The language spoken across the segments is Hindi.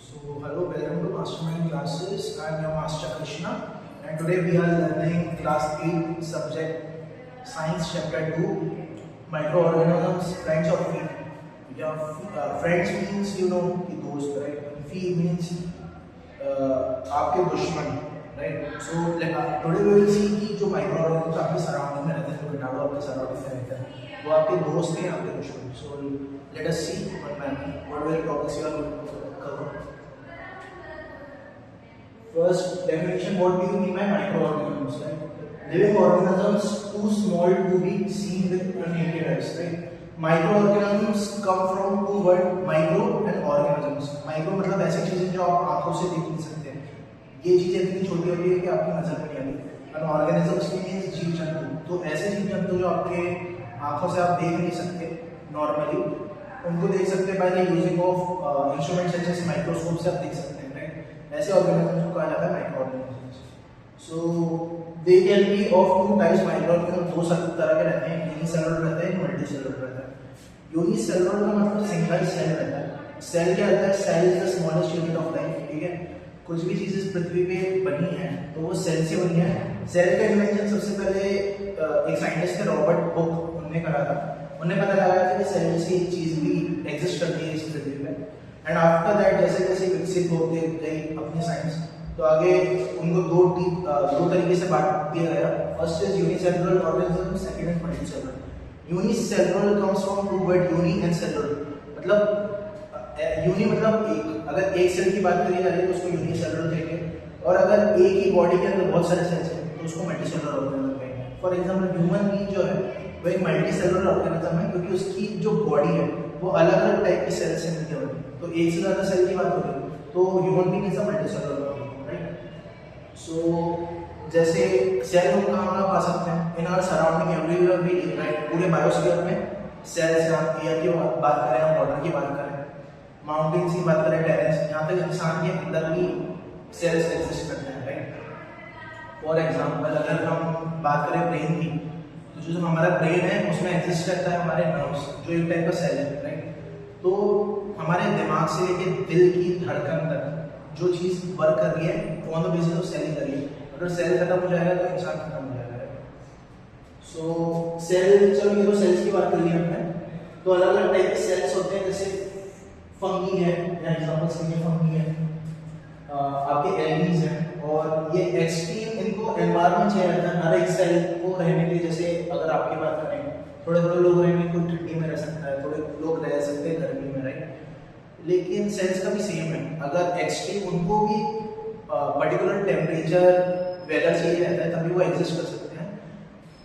So hello, welcome to Mastermind Classes. I am your Master Krishna, and today we are learning Class 8 subject Science Chapter 2 Microorganisms, Friends of Feet. Yeah, friends means you know कि दोस्त, right? And feet means आपके दुश्मन, right? So today we will see कि जो microorganisms आपके surrounding में रहते हैं, जो कीटाणु आपके surrounding में रहते हैं, वो आपके दोस्त हैं, आपके दुश्मन. So let us see one by one what will topics you are going to cover. First definition, what do you mean by microorganisms? Right? Living organisms too small to be seen with naked eyes. Right? Microorganisms come from two words, micro and organisms. Micro मतलब ऐसी चीजें जो आप आंखों से देख नहीं सकते हैं. ये चीजें इतनी छोटी होती है कि आपकी नजर में नहीं आती. और organisms मीन्स जीव जंतु. तो ऐसे जीव जंतु जो आपके आंखों से आप देख नहीं सकते नॉर्मली, उनको देख सकते हैं by the using of instruments such as microscope से आप देख सकते हैं. ऐसे ऑर्गेनिजम्स को कहा जाता है microorganisms. So they can be of two types. Microorganism दो तरह के रहते हैं, यूनिसेलुलर रहते हैं, मल्टीसेलुलर रहता है. यूनिसेलुलर का मतलब सिंगल सेल रहता है. सेल क्या रहता है? Cell is the smallest unit of life. ठीक है, कुछ भी चीजें पृथ्वी पे बनी है तो वो सेल से बनी है. सेल का इन्वेंशन सबसे पहले एक साइंटिस्ट थे, रॉबर्ट हुक, उन्होंने करा था. उन्हें पता लगाया था कि सेल से एक चीज भी एग्जिस्ट करती है इस पृथ्वी पे. एंड आफ्टर दैट जैसे जैसे विकसित होते गई अपनी साइंस, तो आगे उनको दो तरीके से बांट दिया गया. First is unicellular organism, second is multicellular. Unicellular comes from two word uni and cellular. मतलब यूनि मतलब एक, अगर एक सेल की बात करी जा रही है तो उसको यूनिसेलुलर कहेंगे, और अगर एक ही बॉडी के अंदर बहुत सारे सेल्स हैं तो उसको मल्टीसेलुलर ऑर्गेनिज्म कहेंगे. फॉर एग्जांपल ह्यूमन बीइंग जो है वो एक मल्टीसेलुलर ऑर्गेनिज्म है, क्योंकि उसकी जो बॉडी है वो अलग अलग टाइप की सेल से मिलकर बनी है. तो एक से ज्यादा सेल की बात हो रही है तो human being is a multicellular organism, right. So जैसे सेल हम कहाँ पा सकते हैं? In our surrounding everywhere we live, right. पूरे बायोस्फीयर में सेल्स, एयर की बात करें, हम वाटर की बात करें, माउंटेन्स की बात करें, टेरेस, यहाँ तक इंसान के अंदर भी सेल्स एग्जिस्ट करते हैं, राइट. फॉर एग्जाम्पल अगर हम बात करें ब्रेन की, तो जो हमारा ब्रेन है उसमें एग्जिस्ट करता है हमारे नर्व्स, जो एक टाइप का सेल है, राइट. तो हमारे दिमाग से लेके दिल की धड़कन तक जो चीज वर्क कर रही है वो on the basis of cell ही कर रही है. अगर सेल खत्म हो जाएगा तो इंसान खत्म हो जाएगा. सो सेल, चलो ये तो सेल्स की बात कर ली हमने. तो अलग अलग टाइप के सेल्स होते हैं, जैसे फंगी है, या एग्जांपल्स के लिए फंगी है, आपके एल्गीज हैं, और ये एक्सट्रीम इनको एनवायरनमेंट चाहिए रहता है हर एक सेल को रहने के लिए. जैसे अगर आपकी बात करें, थोड़े थोड़े लोग रहेंगे, कोई ठंडी में रह सकता है, थोड़े लोग रह सकते हैं गर्मी में, राइट. लेकिन सेल्स का भी सेम है. अगर एक्सट्रीम उनको भी पर्टिकुलर टेम्परेचर वेदर चाहिए रहता है तभी वो एग्जिस्ट कर सकते हैं.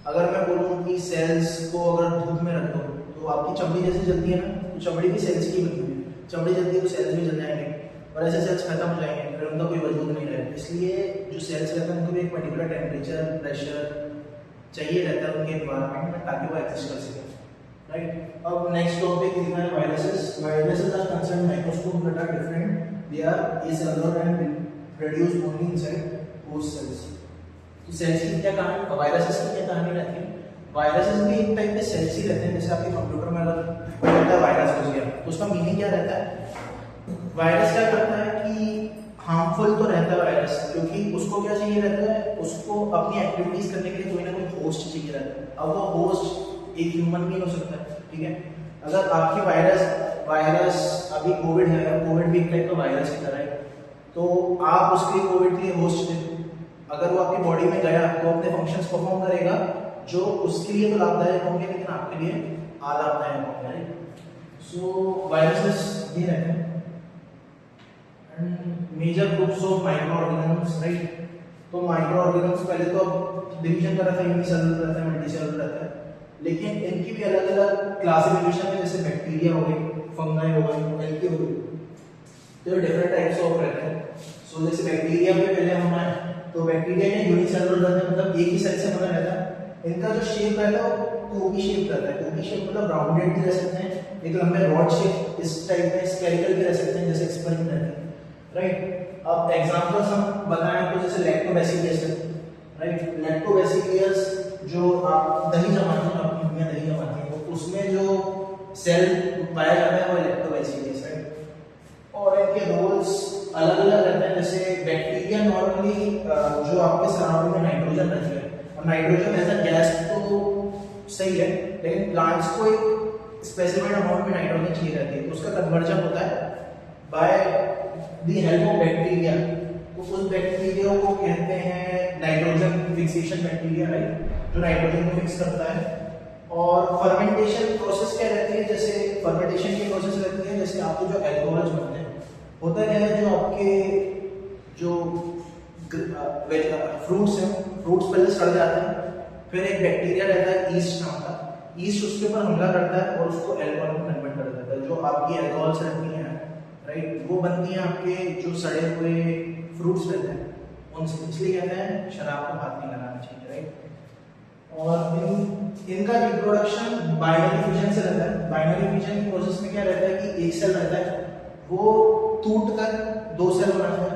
अगर मैं बोलूँ कि सेल्स को अगर धूप में रख दो तो आपकी चमड़ी जैसे जलती है ना, तो चमड़ी भी सेल्स की बनी हुई है. चमड़ी जलती है तो सेल्स भी जल जाएंगे, और ऐसे सेल्स खत्म हो जाएंगे, फिर उनका कोई वजूद नहीं रहेगा. इसलिए जो सेल्स रहते हैं उनको भी एक पर्टिकुलर टेम्परेचर, प्रेशर चाहिए रहता है उनके एनवायरनमेंट में, ताकि वो एक्जिस्ट कर सके, राइट. अब नेक्स्ट टॉपिक लिखना है viruses. Viruses are concern microscope that are different. They are acellular and produce only inside host cells. तो सेल्स की क्या कहानी, वायरसेस की क्या कहानी रहती है? वायरसेस भी एक टाइप के सेल्स ही रहते हैं. जैसे आपके कंप्यूटर में अगर वायरस घुस गया तो उसका मीनिंग क्या रहता है? वायरस क्या करता है कि हार्मफुल तो रहता है वायरस, क्योंकि उसको क्या चाहिए रहता है, उसको अपनी एक्टिविटीज करने के लिए कोई ना कोई होस्ट चाहिए रहता है. अब वो होस्ट एक ह्यूमन बीइंग हो सकता है, ठीक है. अगर आपकी वायरस अभी कोविड है, कोविड भी एक टाइप का वायरस की तरह है, तो आप उसके कोविड के लिए होस्ट दे. अगर वो आपकी बॉडी में गया तो अपने फंक्शंस परफॉर्म करेगा जो उसके लिए तो लाभदायक होंगे, लेकिन आपके लिए अलाभदायक होंगे, राइट. सो वायरसेस ये रहते हैं. Major groups of microorganisms, right. तो माइक्रोऑर्गेनिजम्स पहले तो डिवीजन करा था, यूनिसेलुलर रहता है, मल्टीसेलुलर रहता है, लेकिन इनकी भी अलग अलग क्लासिफिकेशन है. जैसे बैक्टीरिया हो गई, फंगाई हो गई, एल्गी हो गई, तो डिफरेंट टाइप्स ऑफ रहते हैं. सो जैसे बैक्टीरिया में पहले हम आए तो बैक्टीरिया में यूनिसेलुलर रहता है, मतलब एक ही सेल से बना रहता है. इनका जो शेप रहता है वो कोबी शेप रहता है. कोबी शेप मतलब राउंडेड भी रह सकते हैं, एक लंबे रॉड शेप इस टाइप में स्फेरिकल भी रह सकते हैं, जैसे स्प्रिंग रहते हैं, राइट. अब एग्जांपल्स हम बताएं तो जैसे लैक्टोबैसिलस है, राइट. लैक्टोबैसिलस जो आप दही जमाते हैं, अपनी मम्मियां दही जमाती हैं, तो उसमें जो सेल पाया जाता है वो लैक्टोबैसिलस, राइट. और इनके रोल एल्कोहल्स अलग अलग रहते हैं। जैसे बैक्टीरिया नॉर्मली जो आपके सराउंडिंग में नाइट्रोजन रहती है, और नाइट्रोजन एज अ गैस तो सही है, लेकिन प्लांट्स को एक स्पेसिफाइड अमाउंट में नाइट्रोजन चाहिए रहती है, तो उसका कन्वर्जन होता है by the help of bacteria. तो उस बैक्टीरिया को कहते हैं नाइट्रोजन फिक्सेशन बैक्टीरिया, राइट, जो नाइट्रोजन को फिक्स करता है। और फर्मेंटेशन प्रोसेस क्या रहती है, जैसे फर्मेंटेशन की प्रोसेस रहती है, जैसे आपको जो एल्कोहल्स बनते हैं, होता क्या है, जो आपके जो फ्रूट्स हैं, फ्रूट्स पहले सड़ जाते हैं, फिर एक बैक्टीरिया रहता है ईस्ट नाम का, ईस्ट उसके ऊपर हमला करता है और उसको अल्कोहल में कन्वर्ट कर देता है। जो आपकी अल्कोहल्स रहती हैं, राइट, वो बनती हैं आपके जो सड़े हुए फ्रूट्स रहते हैं उनसे, इसलिए कहते हैं शराब को हाथ नहीं लगाना चाहिए, राइट। और इनका रिप्रोडक्शन बाइनरी फिजन से रहता है। बाइनरी फिजन की प्रोसेस में क्या रहता है कि एक सेल रहता है, वो टूटकर 2 सेल बनाता है,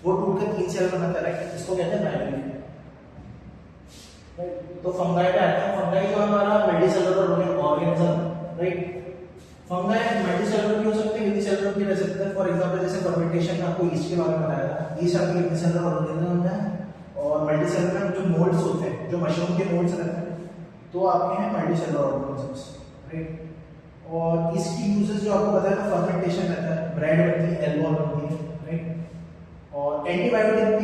वो टूटकर 3 सेल बनाता है, राइट, इसको कहते हैं बाइनरी। तो फंगाई पे आते हैं। फंगाई जो हमारा multicellular organism, right, fungi multicellular भी हो सकते हैं, यूनिसेलुलर भी रह सकते हैं। फॉर एग्जांपल जैसे फर्मेंटेशन में आपको ईस्ट के बारे में बताया था, ईस्ट आपके यूनिसेलुलर ऑर्गेनिज्म होता है, और मल्टीसेलुलर जो मोल्ड्स होते हैं, जो मशरूम के मोल्ड्स रहते हैं, तो आपके हैं मल्टीसेलुलर ऑर्गेनिजम्स, राइट। और इसकी यूजेस जो आपको बताया था, फर्मेंटेशन रहता है, ब्रेड बनती है, अल्कोहल बनती है, राइट। और एंटीबायोटिक भी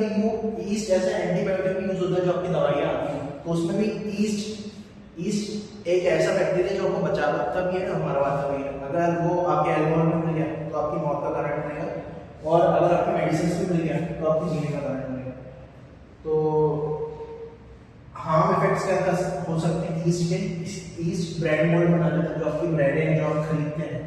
ईस्ट जैसे एंटीबायोटिक भी यूज होता है जो आपकी दवाइयाँ आती हैं, तो उसमें भी ईस्ट एक ऐसा बैक्टीरिया जो आपको बचा सकता भी है, मरवाता भी है। अगर वो आपके अल्कोहल में मिल गया तो आपकी मौत का कारण बनेगा, और अगर आपकी मेडिसिन में मिल गया तो आपकी जीने का कारण बनेगा। तो हार्म इफेक्ट्स क्या हो सकते हैं ईस्ट के, ईस्ट ब्रेड मोल्ड बना देता है, जो आपकी ब्रेडें जो आप खरीदते हैं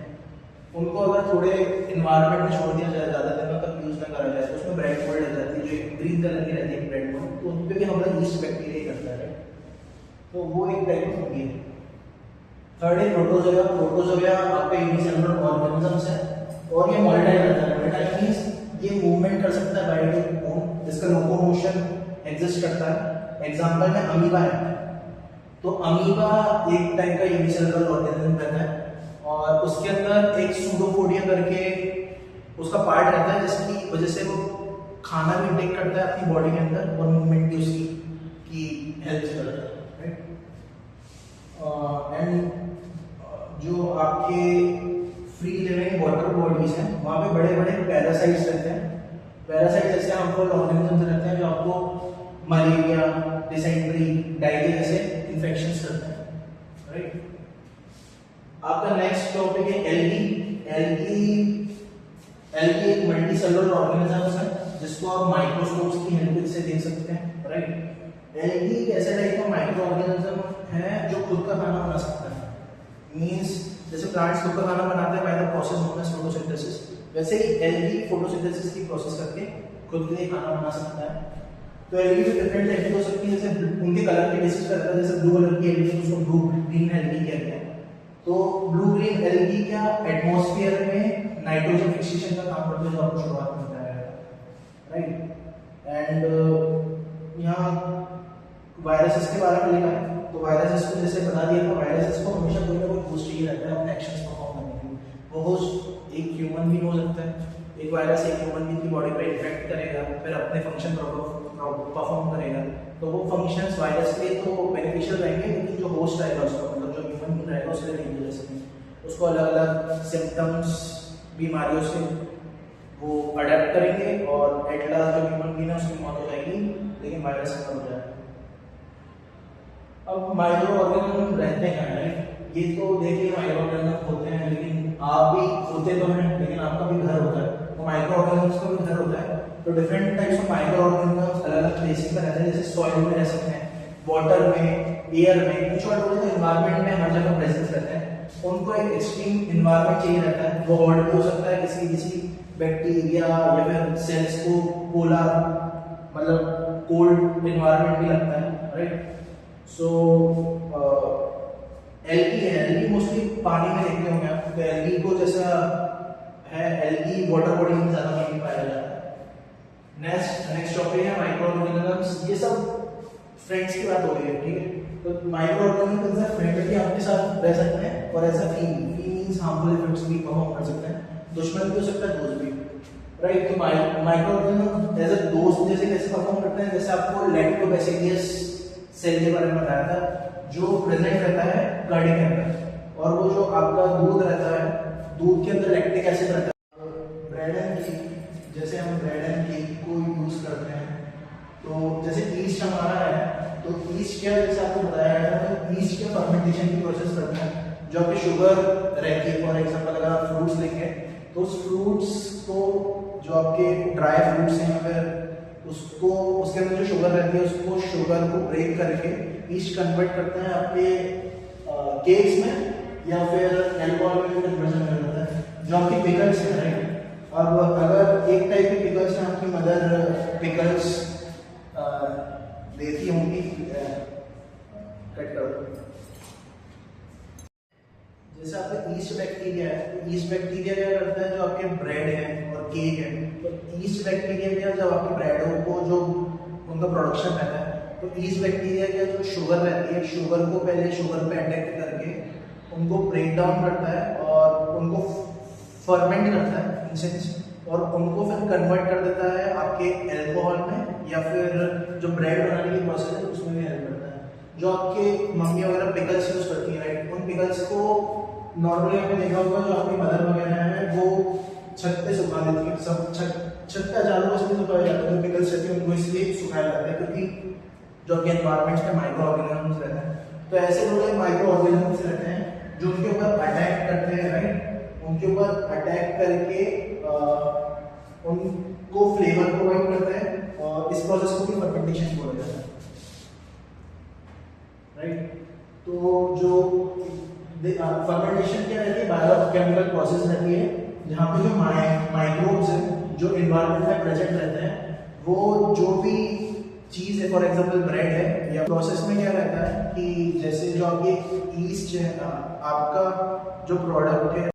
उनको अगर थोड़े इन्वायरमेंट में छोड़ दिया जाए, ज़्यादा दिनों तक यूज ना करा जाए, तो उसमें ब्रेड मोल्ड लग जाती है, जो ग्रीन कलर की रहती है ब्रेड मोल्ड, तो उन पर भी हमारा ईस्ट बैक्टीरिया करता है, तो वो एक टाइप ऑफ होगी। थर्ड है प्रोटोजोआ। प्रोटोजोआ आपका यूनिसेलुलर ऑर्गेनिजम्स है, और ये मॉलिटाइल रहता है। मॉलिटाइल मींस ये मूवमेंट कर सकता है बाय इट ओन, जिसका लोकोमोशन एग्जिस्ट करता है। एग्जांपल में अमीबा है, तो अमीबा एक टाइप का यूनिसेलुलर ऑर्गेनिज्म रहता है, और उसके अंदर एक सूडोपोडिया करके उसका पार्ट रहता है, जिसकी वजह से वो खाना भी इंटेक करता है अपनी बॉडी के अंदर, और मूवमेंट भी उसकी की हेल्प करता है, राइट। एंड जो आपके फ्री लिविंग वाटर बॉडीज हैं, वहाँ पे बड़े बड़े पैरासाइट्स रहते हैं। पैरासाइट्स ऐसे हार्मफुल ऑर्गेनिजम्स रहते हैं जो आपको मलेरिया, डिसेंट्री, डायरिया जैसे इन्फेक्शंस करते हैं, राइट। आपका नेक्स्ट टॉपिक है एल्गी। एल्गी एक मल्टीसेलुलर ऑर्गेनिज्म है, जिसको आप माइक्रोस्कोप्स की हेल्प से देख सकते हैं, राइट। एल्गी एक ऐसा टाइप का माइक्रो ऑर्गेनिज्म है जो खुद का खाना बना सकता है। मींस जैसे प्लांट्स खुद का खाना बनाते हैं by the process known as photosynthesis, वैसे ही एल्गी फोटोसिंथेसिस की प्रोसेस करके खुद के लिए खाना बना सकता है। तो एल्गी भी डिफरेंट एल्गी हो सकती है, जैसे उनके कलर के बेसिस पर रहता है। जैसे ब्लू कलर की एल्गी उसको ब्लू ग्रीन एल्गी कहते हैं। तो ब्लू ग्रीन एल्गी क्या एटमॉस्फेयर में नाइट्रोजन फिक्सेशन का काम करते हैं, जो आपको शुरुआत में बताया है, राइट। एंड यहाँ वायरसेस के बारे में लिखा है, तो वायरसेस को जैसे बता दिया था, वायरसेस को हमेशा कोई ना कोई होस्ट चाहिए रहता है अपने एक्शंस परफॉर्म करने के लिए। वो होस्ट एक ह्यूमन बीइंग हो सकता है, एक वायरस एक ह्यूमन बीइंग की बॉडी पे इन्फेक्ट करेगा, फिर अपने फंक्शन परफॉर्म करेगा, तो वो फंक्शंस वायरस के लिए तो बेनिफिशियल रहेंगे, लेकिन जो होस्ट रहेगा उसका, मतलब जो ह्यूमन बीइंग रहेगा उसके लिए नहीं हो सकते। उसको अलग अलग सिम्टम्स, बीमारियों से वो अडेप्ट करेंगे, और एट लास्ट जो ह्यूमन बीइंग है उसकी मौत हो जाएगी, लेकिन वायरस खत्म हो जाएगा। अब माइक्रो ऑर्गेनिज्म रहते हैं, राइट। ये तो देखिए माइक्रो ऑर्गेनिज्म होते हैं, लेकिन आप भी होते तो हैं, लेकिन आपका भी घर होता है, तो माइक्रो ऑर्गेनिज्म का भी घर होता है। तो different types of micro organism अलग अलग प्लेसेस पर रहते हैं, जैसे सॉइल में रह सकते हैं, वाटर में, एयर में, इन शॉर्ट बोले तो एनवायरनमेंट में हर जगह प्रेजेंस रहते हैं। उनको एक एक्सट्रीम एनवायरनमेंट चाहिए रहता है, वो हॉट भी हो सकता है, किसी बैक्टीरिया या फिर सेल्स को पोलर मतलब कोल्ड एनवायरनमेंट भी लगता है, राइट। सो एल्गी है, एल्गी मोस्टली पानी में देखते होंगे आप, तो एल्गी को जैसा है, एल्गी वाटर बॉडी में ज्यादा पानी पाया जाता है। नेक्स्ट टॉपिक है माइक्रो ऑर्गेनिजम्स। ये सब फ्रेंड्स की बात हो रही है, ठीक है। तो माइक्रो ऑर्गेनिजम्स है फ्रेंडली आपके साथ रह सकते हैं, और ऐसा फी मींस हार्मफुल इफेक्ट्स भी परफॉर्म कर सकते हैं। दुश्मन भी हो सकता है, दोस्त भी। राइट। तो माइक्रो ऑर्गेनिज्म एज अ दोस्त जैसे कैसे परफॉर्म करते हैं, जैसे आपको लैक्टोबैसिलस सेल के बारे में बताया था, जो प्रेजेंट रहता है कर्ड के अंदर, और वो जो आपका दूध रहता है, दूध के अंदर लैक्टिक एसिड रहता है। ब्रेड एंड केक, जैसे हम ब्रेड एंड केक को यूज करते हैं, तो जैसे ईस्ट हमारा है, तो ईस्ट क्या, जैसे आपको बताया गया था, तो ईस्ट क्या फर्मेंटेशन की प्रोसेस करता है, जो आपकी शुगर रहती है। फॉर एग्जांपल अगर आप फ्रूट्स लेंगे, तो उस फ्रूट्स को, जो आपके ड्राई फ्रूट्स हैं, अगर उसको, उसके अंदर जो शुगर रहती है, उसको शुगर को ब्रेक करके ईस्ट कन्वर्ट करते हैं आपके केक्स में, या फिर एल्कोहल में कन्वर्जन कर जाता है, जो आपकी पिकल्स है, राइट। अब अगर एक टाइप की पिकल्स है, आपकी मदर पिकल्स देती होंगी, कट कर दो। जैसे आपका ईस्ट बैक्टीरिया है, तो ईस्ट बैक्टीरिया क्या करता है, जो आपके ब्रेड है और केक है, तो ईस्ट बैक्टीरिया क्या, जब आपकी ब्रेडों को जो उनका प्रोडक्शन रहता है, तो ईस्ट बैक्टीरिया क्या, जो शुगर रहती है, शुगर को पहले शुगर पे अटैक करके उनको ब्रेक डाउन करता है और उनको फर्मेंट करता है इन सेंस, और उनको फिर कन्वर्ट कर देता है आपके अल्कोहल में, या फिर जो ब्रेड बनाने की प्रोसेस है उसमें भी हेल्प करता है। जो आपके मम्मी वगैरह पिकल्स यूज करती है, राइट, उन पिकल्स को नॉर्मली आपने देखा होगा, जो आपकी मदर वगैरह है वो छत पे सुखा देती है, सब छत पे चारों पास में सुखाया जाता है, जो पिकल्स रहती है उनको इसलिए सुखाया जाता है क्योंकि जो आपके एनवायरमेंट में माइक्रो ऑर्गेनिजम्स रहते हैं, तो ऐसे थोड़े माइक्रो ऑर्गेनिजम्स रहते हैं जो उनके ऊपर अटैक करते हैं, राइट, उनके ऊपर अटैक करके उनको फ्लेवर प्रोवाइड करते हैं, और इस प्रोसेस को भी फर्मेंटेशन बोला जाता है, राइट। तो जो फर्मेंटेशन क्या रहती है, बायोकेमिकल प्रोसेस रहती है, जहाँ पे जो माइक्रोब्स हैं जो इन्वायरमेंट में प्रेजेंट रहते हैं, वो जो भी चीज़ है, फॉर एग्जांपल ब्रेड है, या प्रोसेस में क्या रहता है कि जैसे जो आपकी ईस्ट है, आपका जो प्रोडक्ट है